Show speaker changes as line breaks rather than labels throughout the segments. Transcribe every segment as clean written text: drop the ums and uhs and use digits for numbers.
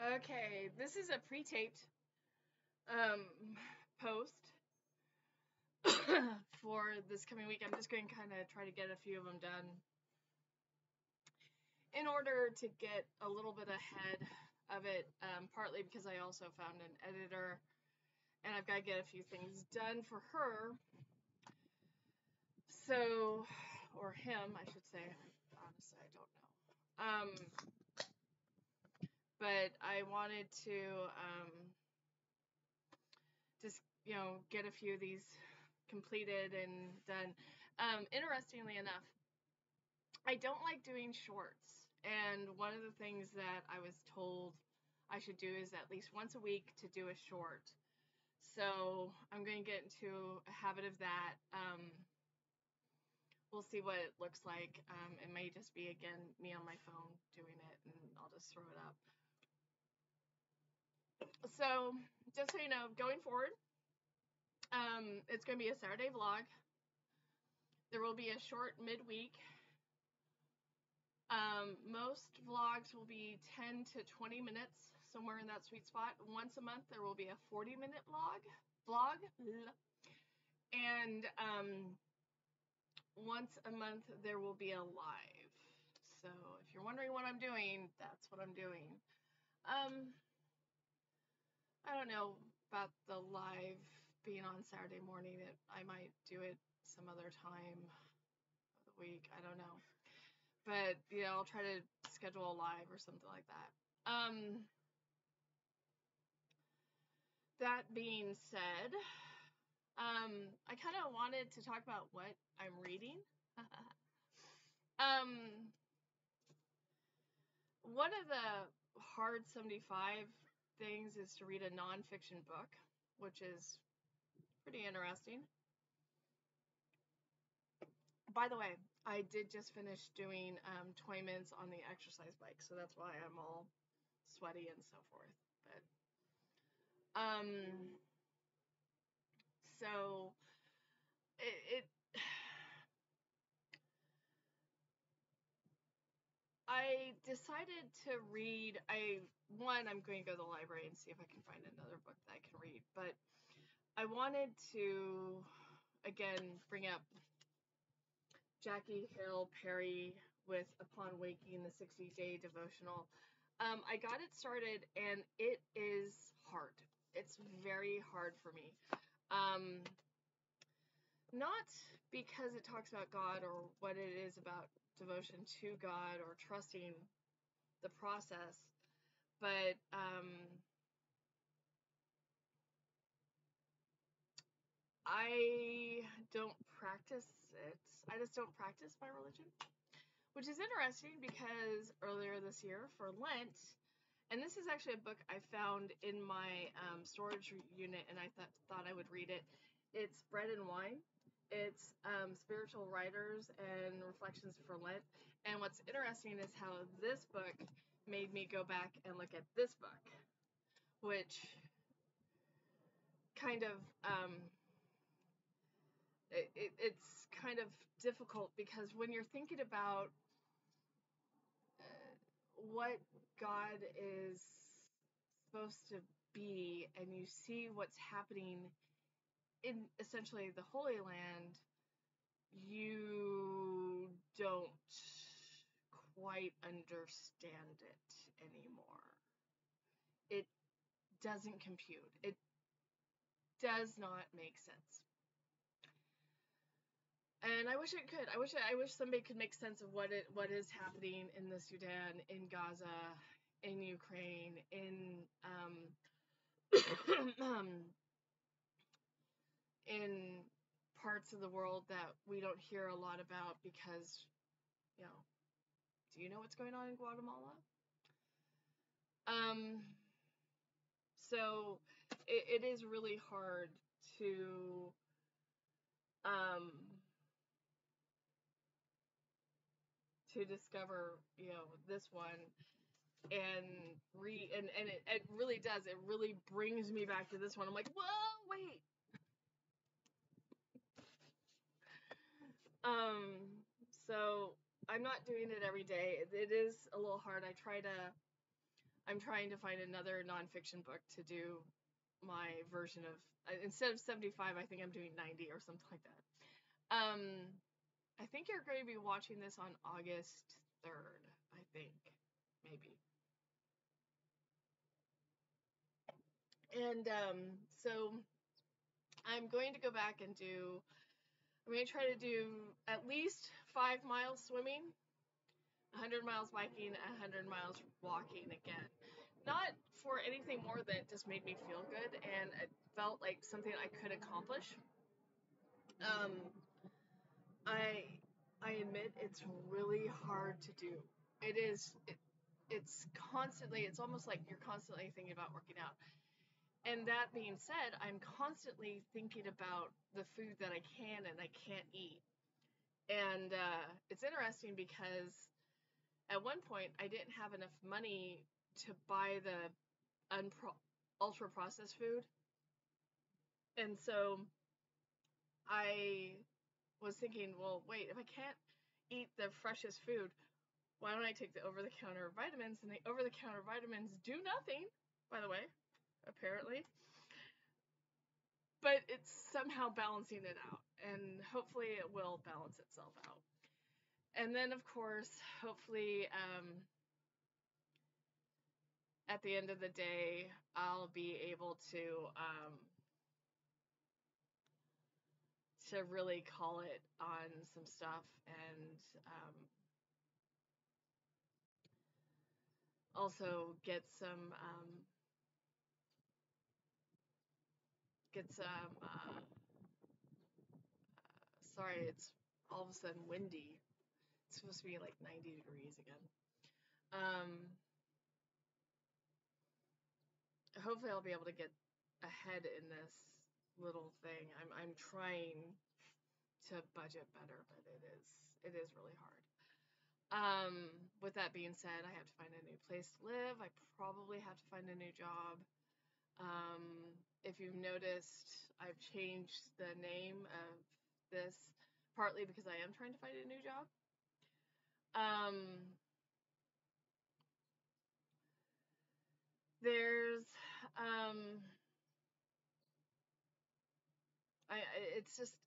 Okay, this is a pre-taped um post for this coming week. I'm just going to kind of try to get a few of them done in order to get a little bit ahead of it, partly because I also found an editor and I've got to get a few things done for her. So, or him, I should say. Honestly, I don't know. But I wanted to just get a few of these completed and done. Interestingly enough, I don't like doing shorts, and one of the things that I was told I should do is at least once a week to do a short. So I'm going to get into a habit of that. We'll see what it looks like. It may just be, again, me on my phone doing it, and I'll just throw it up. So just so you know, going forward, it's going to be a Saturday vlog. There will be a short midweek. Most vlogs will be 10 to 20 minutes, somewhere in that sweet spot. Once a month, there will be a 40-minute vlog. And once a month, there will be a live. So if you're wondering what I'm doing, that's what I'm doing. I don't know about the live being on Saturday morning. I might do it some other time of the week. I don't know. But, I'll try to schedule a live or something like that. That being said, I kind of wanted to talk about what I'm reading. One of the hard 75 things is to read a nonfiction book, which is pretty interesting. By the way, I did just finish doing 20 minutes on the exercise bike, so that's why I'm all sweaty and so forth. But so it I decided to read. I'm going to go to the library and see if I can find another book that I can read. But I wanted to again bring up Jackie Hill Perry with Upon Waking, the 60-day devotional. I got it started and it is hard. It's very hard for me. Not because it talks about God or what it is about devotion to God or trusting the process, but I don't practice it. I just don't practice my religion, which is interesting because earlier this year for Lent, and this is actually a book I found in my storage unit, and I thought I would read it. It's Bread and Wine. It's spiritual writers and reflections for Lent. And what's interesting is how this book made me go back and look at this book, which kind of it's kind of difficult because when you're thinking about what God is supposed to be and you see what's happening in essentially the Holy Land, you don't quite understand it anymore. It doesn't compute. It does not make sense. And I wish it could. I wish somebody could make sense of what is happening in the Sudan, in Gaza, in Ukraine, in in parts of the world that we don't hear a lot about because, do you know what's going on in Guatemala? So it is really hard to discover, this one and it really does. It really brings me back to this one. I'm like, whoa, wait. So I'm not doing it every day. It is a little hard. I I'm trying to find another nonfiction book to do my version of, instead of 75, I think I'm doing 90 or something like that. I think you're going to be watching this on August 3rd, I think, maybe. And so I'm going to go back and I'm going to try to do at least 5 miles swimming, 100 miles biking, 100 miles walking again. Not for anything more than it just made me feel good and it felt like something I could accomplish. Um, I admit it's really hard to do. It is. It's constantly. It's almost like you're constantly thinking about working out. And that being said, I'm constantly thinking about the food that I can and I can't eat. And it's interesting because at one point I didn't have enough money to buy the ultra processed food. And so I was thinking, well, wait, if I can't eat the freshest food, why don't I take the over the counter vitamins? And the over the counter vitamins do nothing, by the way, apparently. But it's somehow balancing it out. And hopefully it will balance itself out. And then, of course, hopefully at the end of the day, I'll be able to really call it on some stuff and also get some sorry, it's all of a sudden windy. It's supposed to be like 90 degrees again. Hopefully I'll be able to get ahead in this little thing. I'm trying to budget better, but it is really hard. With that being said, I have to find a new place to live. I probably have to find a new job. If you've noticed, I've changed the name of this partly because I am trying to find a new job. There's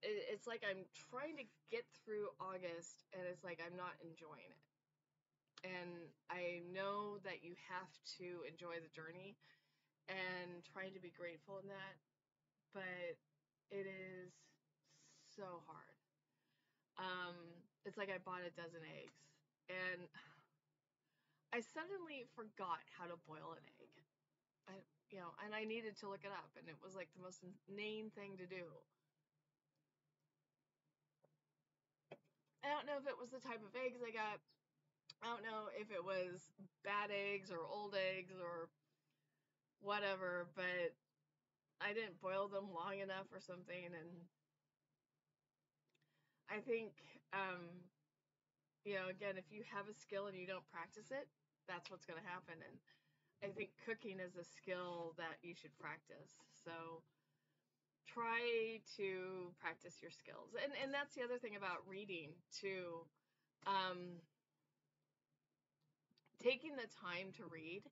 it's like I'm trying to get through August and it's like I'm not enjoying it. And I know that you have to enjoy the journey and trying to be grateful in that, but it is so hard. It's like I bought a dozen eggs and I suddenly forgot how to boil an egg. And I needed to look it up and it was like the most inane thing to do. I don't know if it was the type of eggs I got. I don't know if it was bad eggs or old eggs or whatever, but I didn't boil them long enough or something. And I think, again, if you have a skill and you don't practice it, that's what's going to happen. And I think cooking is a skill that you should practice. So try to practice your skills. And that's the other thing about reading, too. Taking the time to read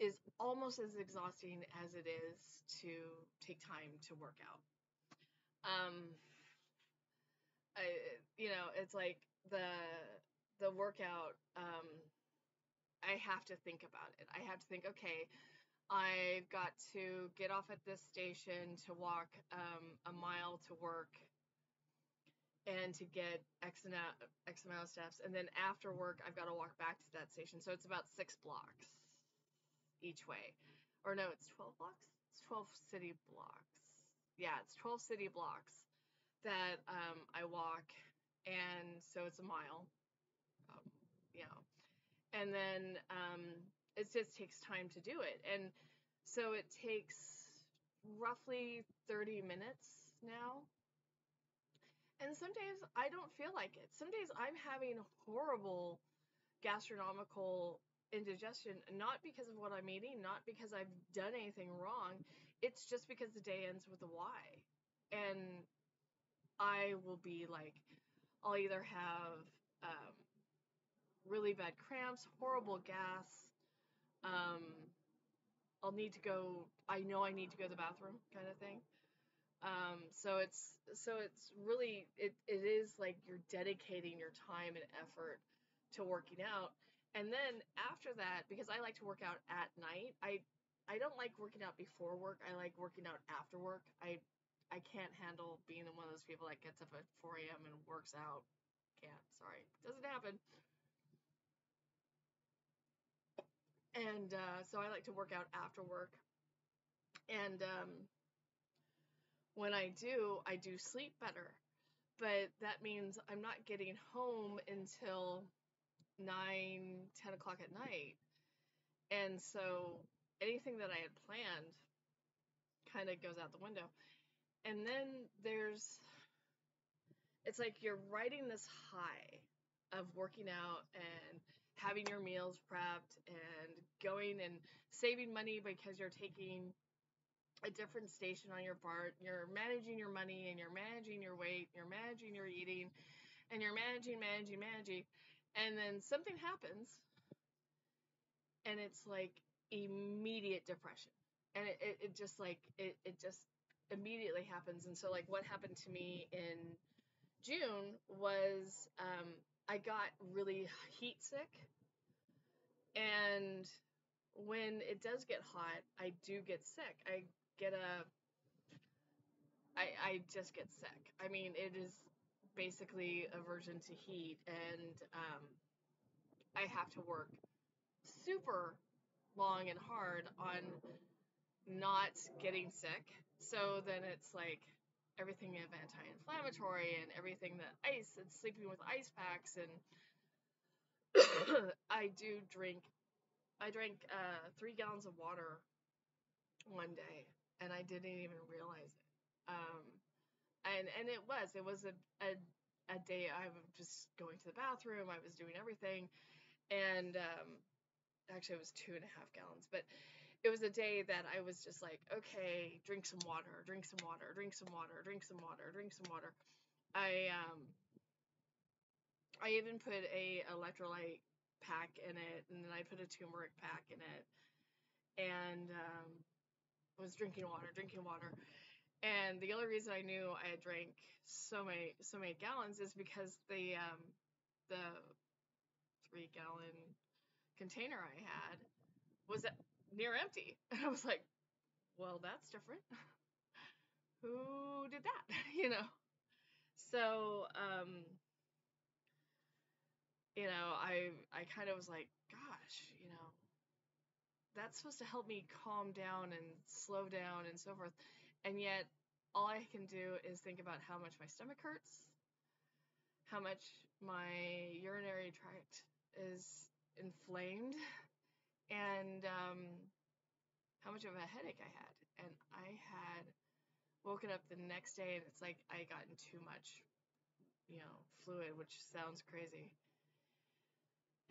is almost as exhausting as it is to take time to work out. It's like the workout, I have to think about it. I have to think, okay, I've got to get off at this station to walk a mile to work and to get X amount of steps. And then after work, I've got to walk back to that station. So it's about 6 blocks each way. Or no, it's 12 blocks? It's 12 city blocks. Yeah, it's 12 city blocks that I walk. And so it's a mile. And then it just takes time to do it. And so it takes roughly 30 minutes now. And some days I don't feel like it. Some days I'm having horrible gastronomical indigestion, not because of what I'm eating, not because I've done anything wrong. It's just because the day ends with a Y. And I will be like, I'll either have really bad cramps, horrible gas, I'll need to go, I know I need to go to the bathroom kind of thing. So it's really, it is like you're dedicating your time and effort to working out. And then after that, because I like to work out at night, I don't like working out before work. I like working out after work. I can't handle being one of those people that gets up at 4 a.m. and works out. Can't, sorry. Doesn't happen. And so I like to work out after work. And when I do sleep better. But that means I'm not getting home until 9, 10 o'clock at night. And so anything that I had planned kind of goes out the window. And then it's like you're riding this high of working out and having your meals prepped and going and saving money because you're taking a different station on your part. You're managing your money and you're managing your weight, you're managing your eating, and you're managing. And then something happens and it's like immediate depression. And it just like, it just immediately happens. And so, like, what happened to me in June was I got really heat sick. And when it does get hot, I do get sick. I just get sick. I mean, it is basically aversion to heat, and I have to work super long and hard on not getting sick. So then it's like everything of anti-inflammatory and everything that ice and sleeping with ice packs. And I drank 3 gallons of water one day, and I didn't even realize it. And it was a day I was just going to the bathroom, I was doing everything, and actually it was 2.5 gallons, but it was a day that I was just like, okay, drink some water, drink some water, drink some water, drink some water, drink some water. I even put a electrolyte pack in it, and then I put a turmeric pack in it, and was drinking water, drinking water. And the only reason I knew I had drank so many gallons is because the 3 gallon container I had was near empty. And I was like, well, that's different. Who did that? you know? So, I kind of was like, gosh, that's supposed to help me calm down and slow down and so forth. And yet, all I can do is think about how much my stomach hurts, how much my urinary tract is inflamed, and how much of a headache I had. And I had woken up the next day, and it's like I had gotten too much, fluid, which sounds crazy.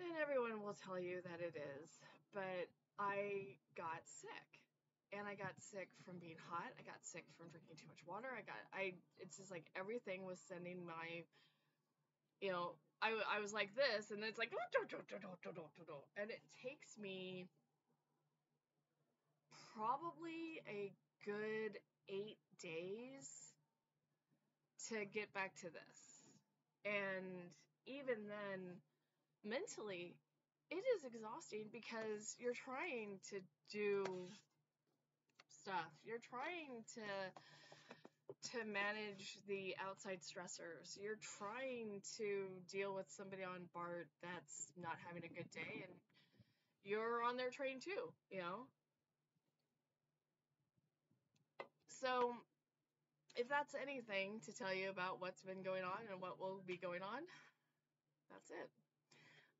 And everyone will tell you that it is. But I got sick. And I got sick from being hot. I got sick from drinking too much water. It's just like everything was sending my, I was like this, and then it's like, and it takes me probably a good 8 days to get back to this. And even then, mentally, it is exhausting because you're trying to do stuff. You're trying to manage the outside stressors. You're trying to deal with somebody on BART that's not having a good day, and you're on their train too, So, if that's anything to tell you about what's been going on and what will be going on, that's it.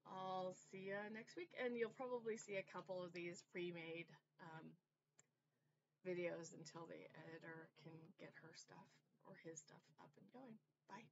I'll see you next week, and you'll probably see a couple of these pre-made videos until the editor can get her stuff or his stuff up and going. Bye.